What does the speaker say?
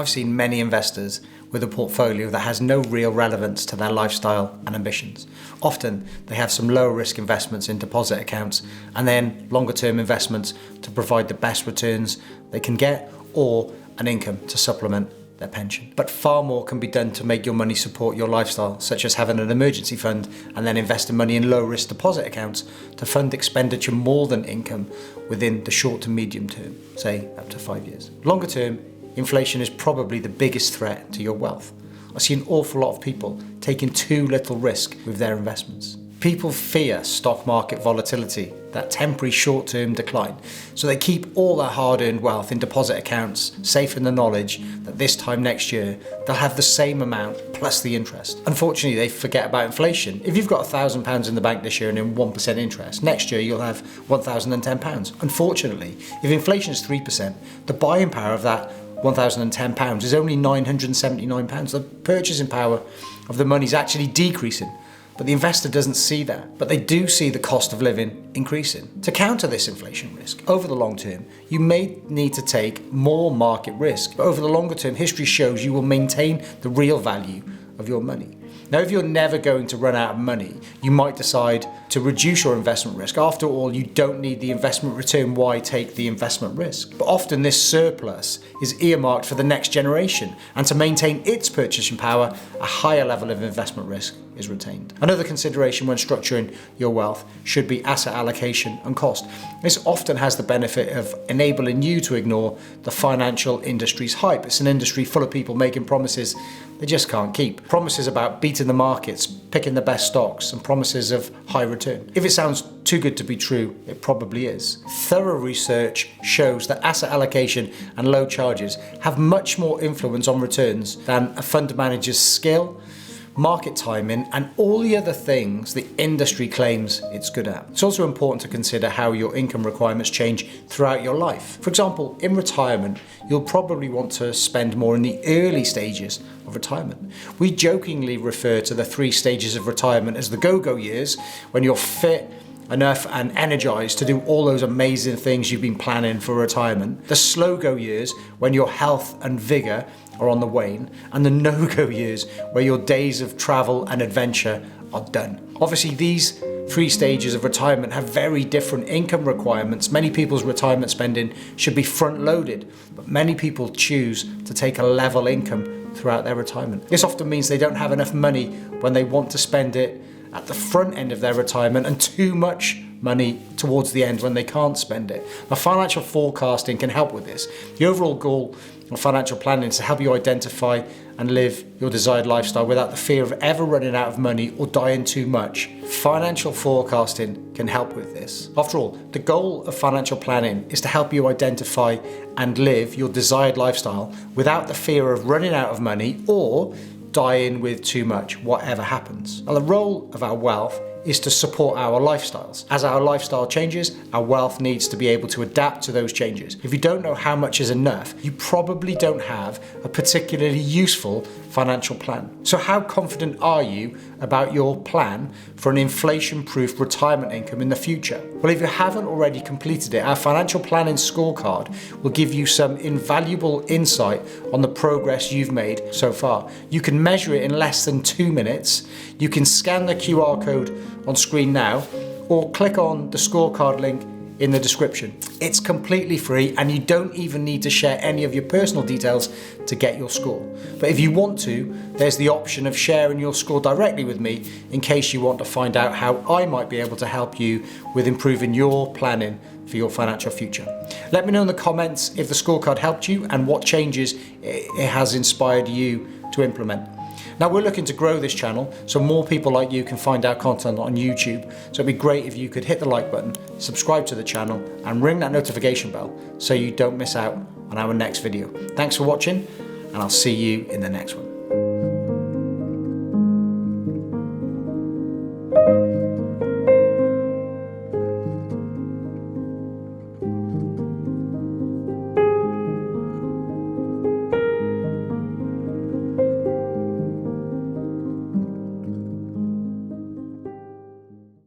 I've seen many investors with a portfolio that has no real relevance to their lifestyle and ambitions. Often they have some low risk investments in deposit accounts and then longer term investments to provide the best returns they can get, or an income to supplement their pension. But far more can be done to make your money support your lifestyle, such as having an emergency fund and then investing money in low risk deposit accounts to fund expenditure more than income within the short to medium term, say up to 5 years. Longer term, inflation is probably the biggest threat to your wealth. I see an awful lot of people taking too little risk with their investments. People fear stock market volatility, that temporary short-term decline, so they keep all their hard-earned wealth in deposit accounts, safe in the knowledge that this time next year they'll have the same amount plus the interest. Unfortunately, they forget about inflation. If you've got £1,000 in the bank this year and in 1% interest, next year you'll have £1,010. Unfortunately, if inflation is 3%, the buying power of that £1,010 is only £979. The purchasing power of the money is actually decreasing. But the investor doesn't see that. But they do see the cost of living increasing. To counter this inflation risk, over the long term, you may need to take more market risk. But over the longer term, history shows you will maintain the real value of your money. Now, if you're never going to run out of money, you might decide to reduce your investment risk. After all, you don't need the investment return. Why take the investment risk? But often this surplus is earmarked for the next generation, and to maintain its purchasing power, a higher level of investment risk is retained. Another consideration when structuring your wealth should be asset allocation and cost. This often has the benefit of enabling you to ignore the financial industry's hype. It's an industry full of people making promises they just can't keep. Promises about beating the markets, picking the best stocks, and promises of high return. If it sounds too good to be true, it probably is. Thorough research shows that asset allocation and low charges have much more influence on returns than a fund manager's skill, market timing, and all the other things the industry claims it's good at. It's also important to consider how your income requirements change throughout your life. For example, in retirement, you'll probably want to spend more in the early stages of retirement. We jokingly refer to the 3 stages of retirement as the go-go years, when you're fit enough and energized to do all those amazing things you've been planning for retirement. The slow-go years, when your health and vigor are on the wane, and the no-go years, where your days of travel and adventure are done. Obviously, these 3 stages of retirement have very different income requirements. Many people's retirement spending should be front-loaded, but many people choose to take a level income throughout their retirement. This often means they don't have enough money when they want to spend it at the front end of their retirement, and too much money towards the end when they can't spend it. Now, financial forecasting can help with this. The overall goal of financial planning is to help you identify and live your desired lifestyle without the fear of ever running out of money or dying too much. Financial forecasting can help with this. After all, the goal of financial planning is to help you identify and live your desired lifestyle without the fear of running out of money or dying with too much, whatever happens. Now, the role of our wealth is to support our lifestyles. As our lifestyle changes, our wealth needs to be able to adapt to those changes. If you don't know how much is enough, you probably don't have a particularly useful financial plan. So how confident are you about your plan for an inflation-proof retirement income in the future? Well, if you haven't already completed it, our financial planning scorecard will give you some invaluable insight on the progress you've made so far. You can measure it in less than 2 minutes. You can scan the QR code on screen now, or click on the scorecard link in the description. It's completely free, and you don't even need to share any of your personal details to get your score. But if you want to, there's the option of sharing your score directly with me in case you want to find out how I might be able to help you with improving your planning for your financial future. Let me know in the comments if the scorecard helped you and what changes it has inspired you to implement. Now, we're looking to grow this channel so more people like you can find our content on YouTube. So it'd be great if you could hit the like button, subscribe to the channel, and ring that notification bell so you don't miss out on our next video. Thanks for watching, and I'll see you in the next one.